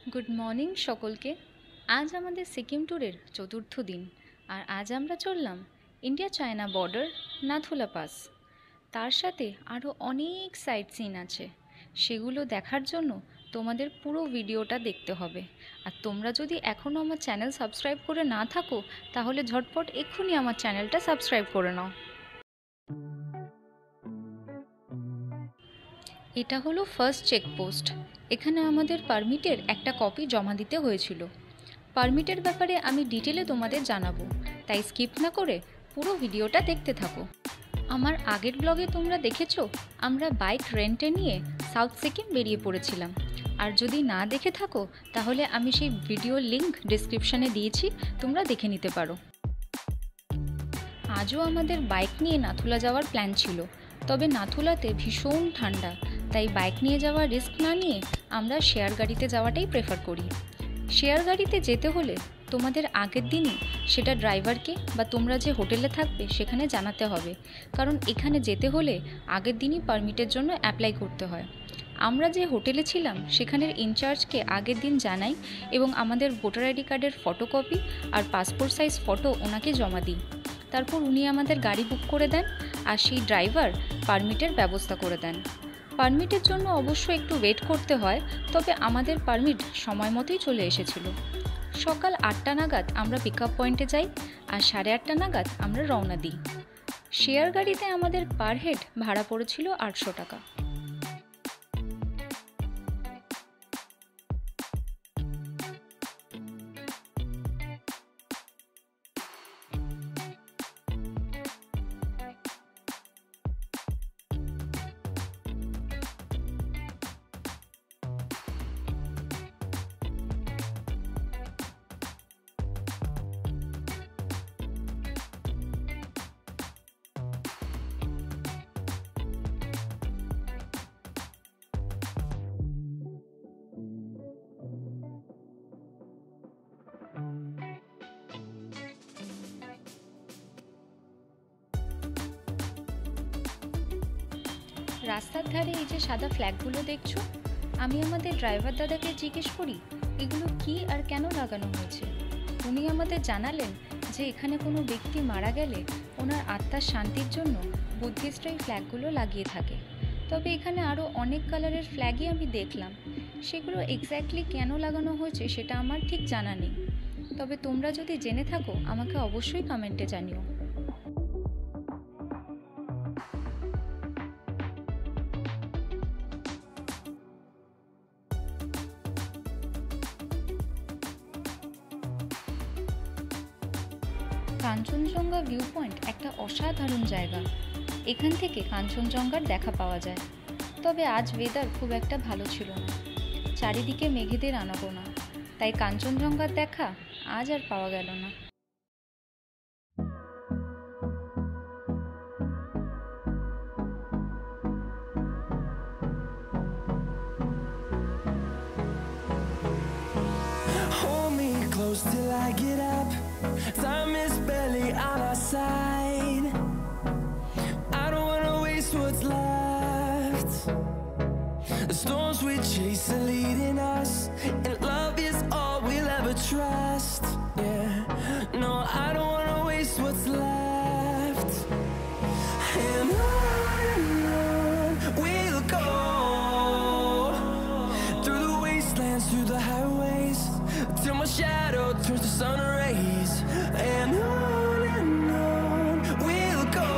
Good morning সকলকে। আজ আমাদের সিকিম ট্যুরের চতুর্থ দিন, আর আজ আমরা চললাম India China border Nathula pass. তার সাথে আরও অনেক সাইট সিন আছে, সেগুলো দেখার জন্য তোমাদের পুরো ভিডিওটা দেখতে হবে। আর তোমরা যদি এখনও আমার চ্যানেল সাবস্ক্রাইব করে না থাকো, তাহলে ঝটপট এক্ষুনি আমার চ্যানেলটা সাবস্ক্রাইব করে নাও। এটা হলো ফার্স্ট চেকপোস্ট। এখানে আমাদের পারমিটের একটা কপি জমা দিতে হয়েছিল। পারমিটের ব্যাপারে আমি ডিটেলে তোমাদের জানাবো, তাই স্কিপ না করে পুরো ভিডিওটা দেখতে থাকো। আমার আগের ব্লগে তোমরা দেখেছো আমরা বাইক রেন্টে নিয়ে সাউথ সিকিম বেরিয়ে পড়েছিলাম। আর যদি না দেখে থাকো তাহলে আমি সেই ভিডিওর লিঙ্ক ডিসক্রিপশানে দিয়েছি, তোমরা দেখে নিতে পারো। আজও আমাদের বাইক নিয়ে নাথুলা যাওয়ার প্ল্যান ছিল, তবে নাথুলাতে ভীষণ ঠান্ডা, তাই বাইক নিয়ে যাওয়ার রিস্ক না নিয়ে আমরা শেয়ার গাড়িতে যাওয়াটাই প্রেফার করি। শেয়ার গাড়িতে যেতে হলে তোমাদের আগের দিনই সেটা ড্রাইভারকে বা তোমরা যে হোটেলে থাকবে সেখানে জানাতে হবে, কারণ এখানে যেতে হলে আগের দিনই পারমিটের জন্য অ্যাপ্লাই করতে হয়। আমরা যে হোটেলে ছিলাম সেখানের ইনচার্জকে আগের দিন জানাই এবং আমাদের ভোটার আইডি কার্ডের ফটোকপি আর পাসপোর্ট সাইজ ফটো ওনাকে জমা দিই। তারপর উনি আমাদের গাড়ি বুক করে দেন, আর সেই ড্রাইভার পারমিটের ব্যবস্থা করে দেন। পারমিটের জন্য অবশ্য একটু ওয়েট করতে হয়, তবে আমাদের পারমিট সময় মতোই চলে এসেছিল। সকাল 8টা নাগাদ আমরা পিক আপ পয়েন্টে যাই, আর 8:30 নাগাদ আমরা রওনা দিই। শেয়ার গাড়িতে আমাদের পার হেড ভাড়া পড়েছিল 800 টাকা। রাস্তার ধারে এই যে সাদা ফ্ল্যাগগুলো দেখছো, আমি আমাদের ড্রাইভার দাদাকে জিজ্ঞেস করি এগুলো কি আর কেন লাগানো হয়েছে। উনি আমাদের জানালেন যে এখানে কোনো ব্যক্তি মারা গেলে ওনার আত্মার শান্তির জন্য বুদ্ধিস্টরা এই ফ্ল্যাগগুলো লাগিয়ে থাকে। তবে এখানে আরও অনেক কালারের ফ্ল্যাগই আমি দেখলাম, সেগুলো এক্স্যাক্টলি কেন লাগানো হয়েছে সেটা আমার ঠিক জানা নেই। তবে তোমরা যদি জেনে থাকো আমাকে অবশ্যই কমেন্টে জানিও। কাঞ্চনজঙ্ঘা ভিউ পয়েন্ট একটা অসাধারণ জায়গা। এখান থেকে কাঞ্চনজঙ্ঘার দেখা পাওয়া যায়। তবে আজ ওয়েদার খুব একটা ভালো ছিল না, চারিদিকে মেঘেদের আনাগোনা, তাই কাঞ্চনজঙ্ঘার দেখা আজ আর পাওয়া গেল না। Close till I get up. Time is barely on our side. I don't wanna waste what's left. The storms we chase are leading us, and love is all we'll ever trust. Yeah, no, I don't wanna waste what's left. And on we'll go, through the wastelands, through the highways, till my shadow turns to sun rays. And on we'll go,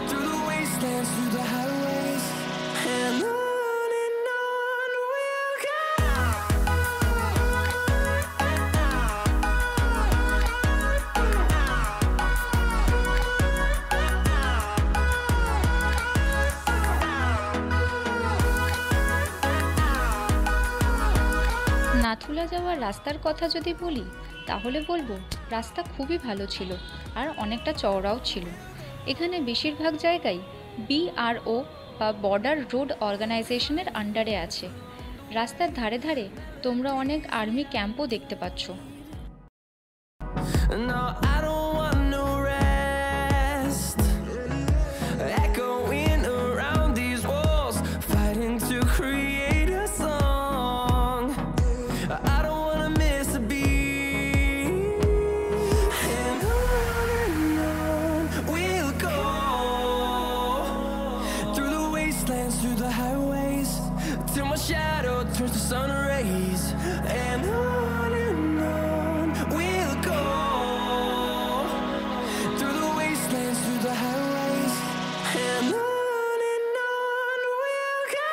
through the wastelands, through the highways. And on we'll go. Nathula যাওয়ার রাস্তার কথা যদি বলি তাহলে বলবো রাস্তা খুবই ভালো ছিল আর অনেকটা চওড়াও ছিল। এখানে বেশিরভাগ জায়গায় BRO বা বর্ডার রোড অর্গানাইজেশনের আন্ডারে আছে। রাস্তার ধারে ধারে তোমরা অনেক আর্মি ক্যাম্পও দেখতে পাচ্ছ। No, I don't want no rest. Echoing around these walls, fighting to create a song. till my shadow turns to sun rays. And on we'll go, through the wastelands, through the highways. And on we'll go.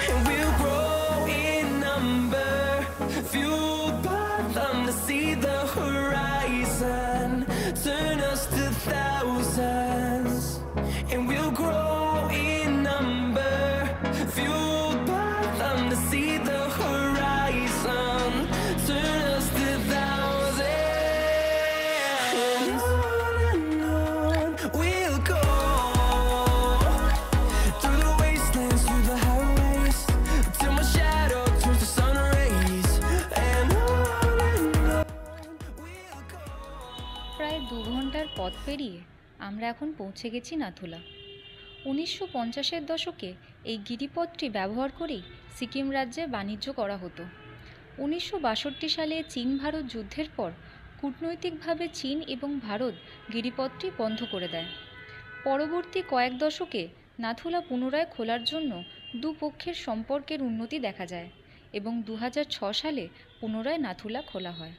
And we'll grow in number, fueled by them to see the horizon, turn us to thousands. And we'll grow in number, fueled by them to see the horizon, turn us to thousands. And on we'll go, through the wastelands, through the highways, till my shadow turns to sun rays. And on we'll go. প্রায় 2 ঘন্টার পথ পেরিয়ে আমরা এখন পৌঁছে গেছি নাথুলা। 1950-এর দশকে এই গিরিপথটি ব্যবহার করেই সিকিম রাজ্যে বাণিজ্য করা হতো। 1962 সালে চীন ভারত যুদ্ধের পর কূটনৈতিকভাবে চীন এবং ভারত গিরিপথটি বন্ধ করে দেয়। পরবর্তী কয়েক দশকে নাথুলা পুনরায় খোলার জন্য দুপক্ষের সম্পর্কের উন্নতি দেখা যায় এবং 2006 সালে পুনরায় নাথুলা খোলা হয়।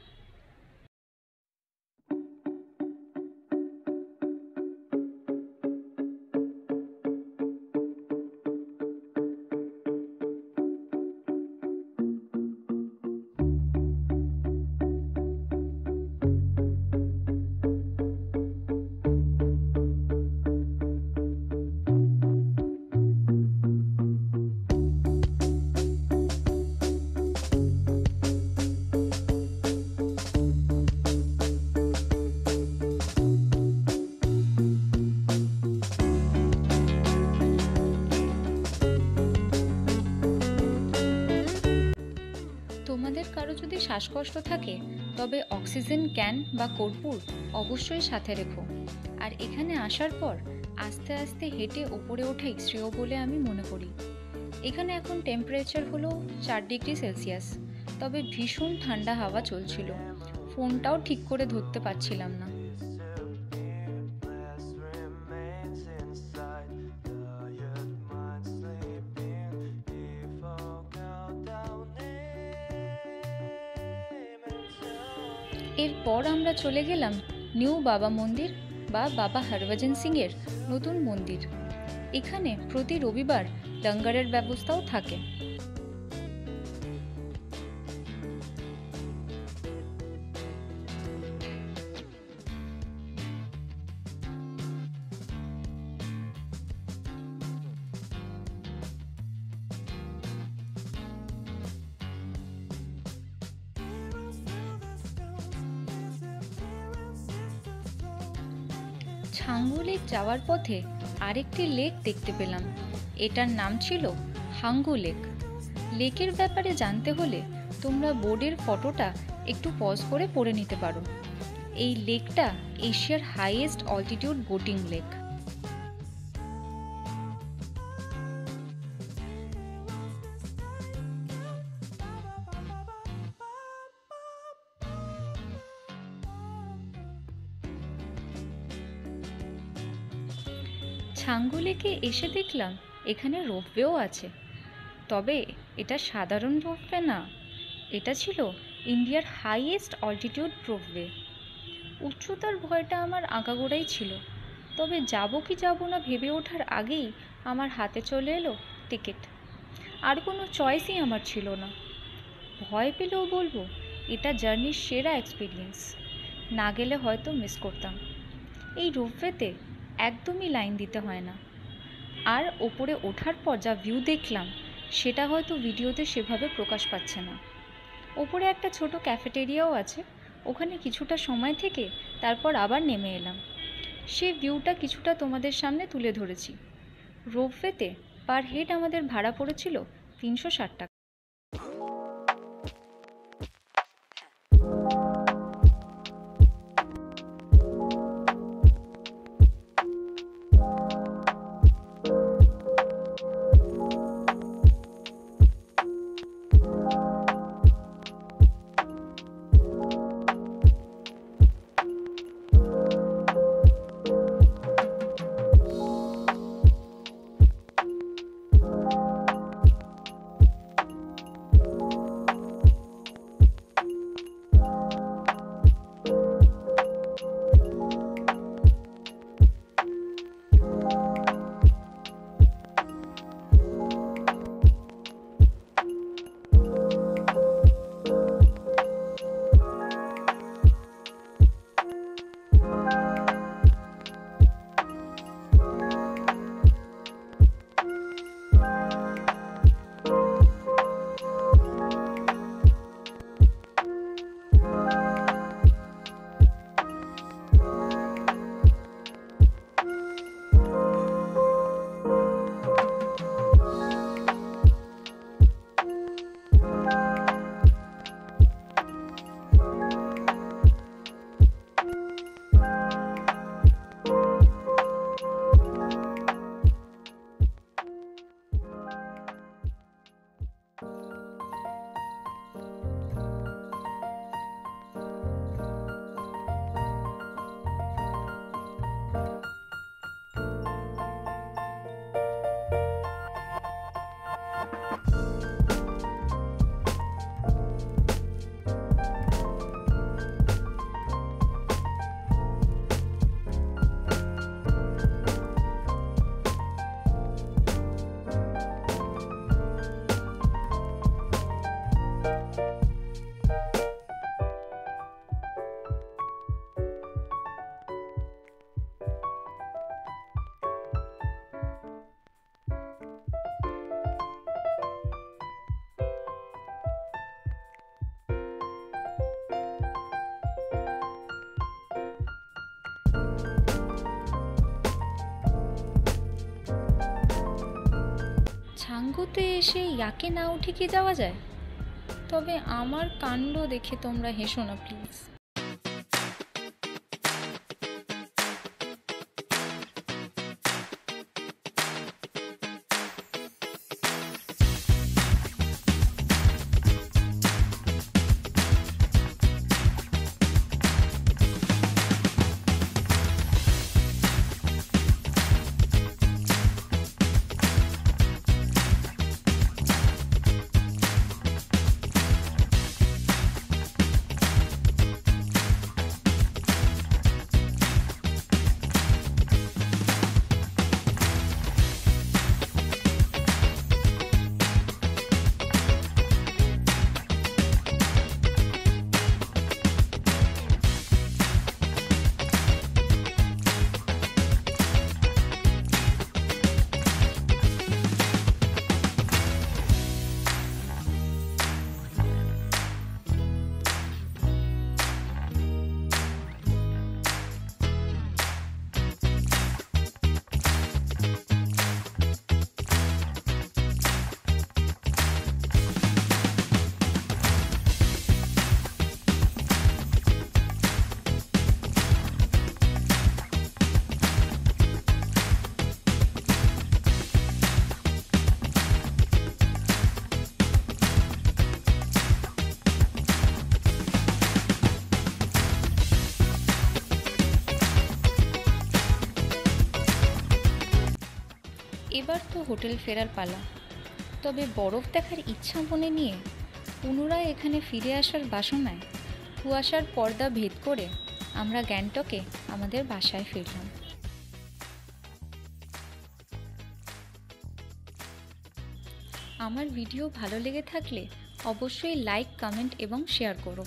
তোমাদের কারো যদি শ্বাসকষ্ট থাকে তবে অক্সিজেন ক্যান বা কর্পূর অবশ্যই সাথে রেখো। আর এখানে আসার পর আস্তে আস্তে হেঁটে ওপরে ওঠাই শ্রেয় বলে আমি মনে করি। এখানে এখন টেম্পারেচার হলো 4 ডিগ্রি সেলসিয়াস, তবে ভীষণ ঠান্ডা হাওয়া চলছিল, ফোনটাও ঠিক করে ধরতে পারছিলাম না। এরপর আমরা চলে গেলাম নিউ বাবা মন্দির বা বাবা হরভজন সিংয়ের নতুন মন্দির। এখানে প্রতি রবিবার লঙ্গরের ব্যবস্থাও থাকে। ছাঙ্গু লেক যাওয়ার পথে আরেকটি লেক দেখতে পেলাম। এটার নাম ছিল হাঙ্গু লেক। লেকের ব্যাপারে জানতে হলে তোমরা বোর্ডের ফটোটা একটু পজ করে পড়ে নিতে পারো। এই লেকটা এশিয়ার highest altitude boating lake. Changu লেকে এসে দেখলাম এখানে রোপওয়েও আছে, তবে এটা সাধারণ রোপওয়ে না, এটা ছিল ইন্ডিয়ার হাইয়েস্ট অল্টিটিউড রোপওয়ে। উচ্চতার ভয়টা আমার আগাগোড়াই ছিল, তবে যাব কি যাব না ভেবে ওঠার আগেই আমার হাতে চলে এলো টিকিট। আর কোনো চয়েসই আমার ছিল না। ভয় পেলেও বলবো এটা জার্নির সেরা এক্সপিরিয়েন্স, না গেলে হয়তো মিস করতাম। এই রোপওয়েতে একদমই লাইন দিতে হয় না, আর ওপরে ওঠার পর যা ভিউ দেখলাম সেটা হয়তো ভিডিওতে সেভাবে প্রকাশ পাচ্ছে না। ওপরে একটা ছোট ক্যাফেটেরিয়াও আছে, ওখানে কিছুটা সময় থেকে তারপর আবার নেমে এলাম। সে ভিউটা কিছুটা তোমাদের সামনে তুলে ধরেছি। রোপওয়েতে পার হেড আমাদের ভাড়া পড়েছিল 360 টাকা। থিম্পুতে এসে ইয়াকে না উঠে কি যাওয়া যায়? তবে আমার কাণ্ড দেখে তোমরা হেসো না প্লিজ। এবার তো হোটেল ফেরার পালা। তবে বরফ দেখার ইচ্ছা মনে নিয়ে পুনরায় এখানে ফিরে আসার বাসনায় কুয়াশার পর্দা ভেদ করে আমরা গ্যাংটকে আমাদের বাসায় ফিরলাম। আমার ভিডিও ভালো লেগে থাকলে অবশ্যই লাইক, কমেন্ট এবং শেয়ার করো।